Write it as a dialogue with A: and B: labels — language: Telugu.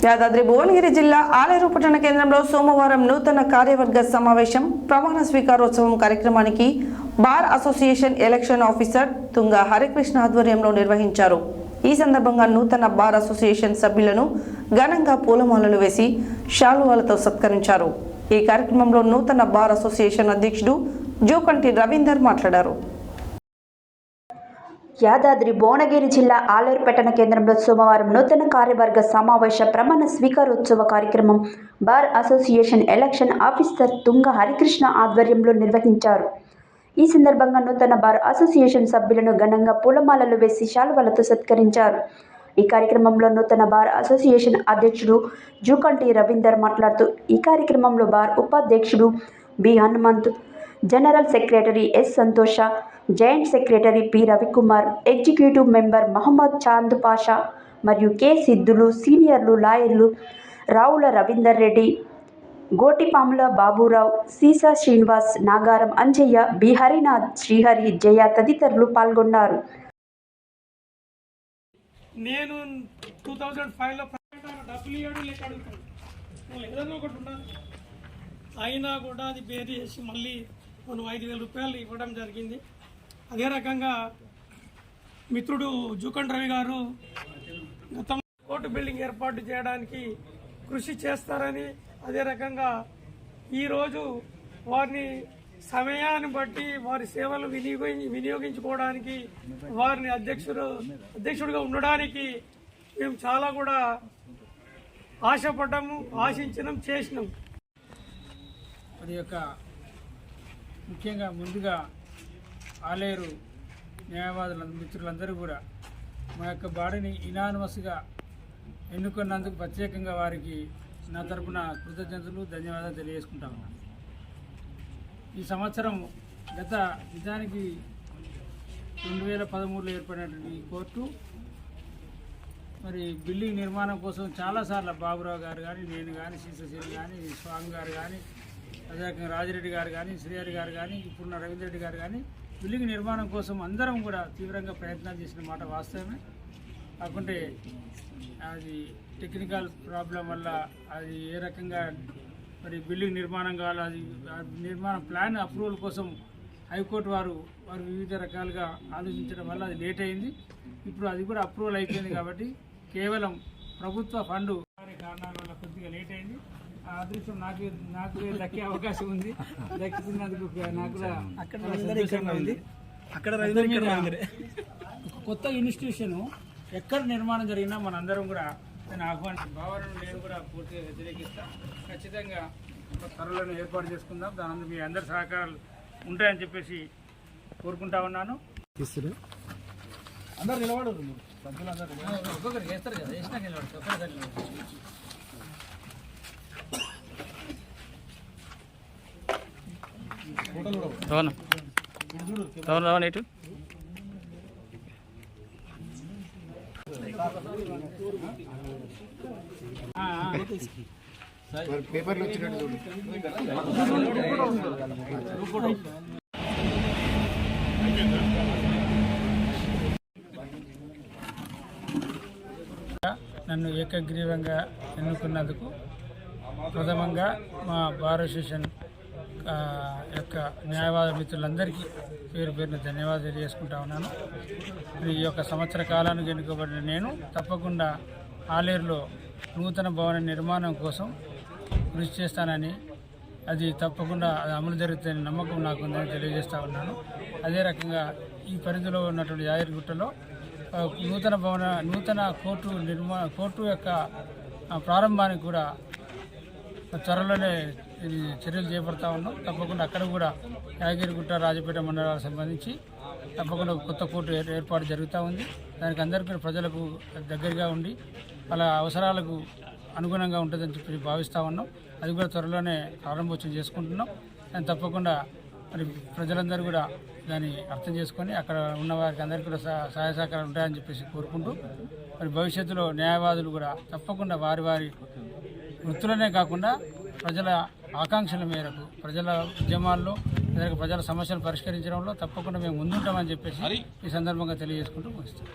A: యాదాద్రి భువనగిరి జిల్లా ఆలేరు పట్టణ కేంద్రంలో సోమవారం నూతన కార్యవర్గ సమావేశం ప్రమాణ స్వీకారోత్సవం కార్యక్రమానికి బార్ అసోసియేషన్ ఎలక్షన్ ఆఫీసర్ తుంగ హరికృష్ణ ఆధ్వర్యంలో నిర్వహించారు. ఈ సందర్భంగా నూతన బార్ అసోసియేషన్ సభ్యులను ఘనంగా పూలమాలలు వేసి శాలువాలతో సత్కరించారు. ఈ కార్యక్రమంలో నూతన బార్ అసోసియేషన్ అధ్యక్షుడు జోకంటి రవీందర్ మాట్లాడారు.
B: యాదాద్రి భువనగిరి జిల్లా ఆలేరు పట్టణ కేంద్రంలో సోమవారం నూతన కార్యవర్గ సమావేశ ప్రమాణ స్వీకారోత్సవ కార్యక్రమం బార్ అసోసియేషన్ ఎలక్షన్ ఆఫీసర్ తుంగ హరికృష్ణ ఆధ్వర్యంలో నిర్వహించారు. ఈ సందర్భంగా నూతన బార్ అసోసియేషన్ సభ్యులను ఘనంగా పూలమాలలు వేసి శాలువాలతో సత్కరించారు. ఈ కార్యక్రమంలో నూతన బార్ అసోసియేషన్ అధ్యక్షుడు జూకంటి రవీందర్ మాట్లాడుతూ ఈ కార్యక్రమంలో బార్ ఉపాధ్యక్షుడు B Hanumanth, general secretary S Santosha, joint secretary P Ravikumar, executive member Mohammed Chand Pasha మరియు కె సిద్ధులు, సీనియర్లు లాయర్లు రావుల రవీందర్ రెడ్డి, గోటిపాముల బాబురావు, సీసా శ్రీనివాస్, నాగారం అంజయ్య, బి హరినాథ్, శ్రీహరి, జయ తదితరులు పాల్గొన్నారు.
C: నేను 2005లో డబ్బులు ఇవ్వడం లేక అడుగుతాను, ఏదైనా ఒకటి ఉండాలి. అయినా కూడా అది బేరీ చేసి మళ్ళీ మనం 5,000 రూపాయలు ఇవ్వడం జరిగింది. అదే రకంగా మిత్రుడు జూకంటి రవి గారు గతం కోర్టు బిల్డింగ్ ఏర్పాటు చేయడానికి కృషి చేస్తారని, అదే రకంగా ఈరోజు వారిని సమయాన్ని బట్టి వారి సేవలు వినియోగించుకోవడానికి వారిని అధ్యక్షుడిగా ఉండడానికి మేము చాలా కూడా ఆశపడ్డాము, ఆశించినాం, చేసినాం.
D: మరి యొక్క ముఖ్యంగా ముందుగా ఆలేరు న్యాయవాదుల మిత్రులందరూ కూడా మా యొక్క బాడీని ఇనానిమస్గా ఎన్నుకున్నందుకు ప్రత్యేకంగా వారికి నా తరపున కృతజ్ఞతలు, ధన్యవాదాలు తెలియజేసుకుంటా ఉన్నాను. ఈ సంవత్సరం నిజానికి 2013లో ఏర్పడినటువంటి ఈ కోర్టు మరి బిల్డింగ్ నిర్మాణం కోసం చాలాసార్లు బాబురావు గారు కానీ, నేను కానీ, సీసీసీని కానీ, స్వామి గారు కానీ, అదే రాజిరెడ్డి గారు కానీ, శ్రీహరి గారు కానీ, ఇప్పుడున్న రవీంద్ర రెడ్డి గారు కానీ బిల్డింగ్ నిర్మాణం కోసం అందరం కూడా తీవ్రంగా ప్రయత్నాలు చేసిన మాట వాస్తవమే. కాకుంటే అది టెక్నికల్ ప్రాబ్లం వల్ల అది ఏ రకంగా మరి బిల్డింగ్ నిర్మాణం కావాలి, అది నిర్మాణ ప్లాన్ అప్రూవల్ కోసం హైకోర్టు వారు వివిధ రకాలుగా ఆలోచించడం వల్ల అది లేట్ అయింది. ఇప్పుడు అది కూడా అప్రూవల్ అయిపోయింది కాబట్టి కేవలం ప్రభుత్వ ఫండు కారణాల వల్ల కొద్దిగా లేట్ అయింది. ఆ అదృష్టం నాకు దక్కే అవకాశం ఉంది. దక్కుతున్నందుకు నాకు కూడా సంతోషంగా ఉంది. ఒక కొత్త ఇన్స్టిట్యూషన్ ఎక్కడ నిర్మాణం జరిగినా మనందరం కూడా దాన్ని ఆహ్వానించి భావనను నేను కూడా పూర్తిగా వ్యతిరేకిస్తాను. ఖచ్చితంగా త్వరలో ఏర్పాటు చేసుకుందాం. దాని మీ అందరి సహకారాలు ఉంటాయని చెప్పేసి కోరుకుంటా ఉన్నాను. అందరు నిలబడరు, ఒక్కొక్కరు చేస్తారు కదా, చేసినా నిలబడతారు, ఒక్కరిసారి నిలబడతారు.
E: ఇటు
F: పేపర్లు వచ్చినట్టు
D: నన్ను ఏకగ్రీవంగా ఎన్నుకున్నందుకు ప్రథమంగా మా బార్ అసోసియేషన్ యొక్క న్యాయవాద మిత్రులందరికీ పేరు పేరున ధన్యవాదాలు తెలియజేసుకుంటా ఉన్నాను. ఈ యొక్క సంవత్సర కాలానికి ఎన్నుకోబడిన నేను తప్పకుండా ఆలేరులో నూతన భవన నిర్మాణం కోసం కృషి చేస్తానని, అది తప్పకుండా అది అమలు జరుగుతుందని నమ్మకం నాకుందని తెలియజేస్తూ ఉన్నాను. అదే రకంగా ఈ పరిధిలో ఉన్నటువంటి యాదగిరిగుట్టలో నూతన కోర్టు యొక్క ప్రారంభానికి కూడా త్వరలోనే ఇది చర్యలు చేపడతా ఉన్నాం. తప్పకుండా అక్కడ కూడా యాదగిరిగుట్ట, రాజపేట మండలాలకు సంబంధించి తప్పకుండా కొత్త కోర్టు ఏర్పాటు జరుగుతూ ఉంది. దానికి అందరికీ ప్రజలకు దగ్గరగా ఉండి వాళ్ళ అవసరాలకు అనుగుణంగా ఉంటుందని చెప్పి భావిస్తూ ఉన్నాం. అది కూడా త్వరలోనే ప్రారంభోత్సవం చేసుకుంటున్నాం. దాన్ని తప్పకుండా మరి ప్రజలందరూ కూడా దాన్ని అర్థం చేసుకొని అక్కడ ఉన్న వారికి అందరికీ కూడా సహాయ సహకారాలు ఉంటాయని చెప్పేసి కోరుకుంటూ, మరి భవిష్యత్తులో న్యాయవాదులు కూడా తప్పకుండా వారి వృత్తులనే కాకుండా ప్రజల ఆకాంక్షల మేరకు ప్రజల ఉద్యమాల్లో ప్రజల సమస్యలు పరిష్కరించడంలో తప్పకుండా మేము ముందుంటామని చెప్పేసి ఈ సందర్భంగా తెలియజేసుకుంటూ ముగిస్తాం.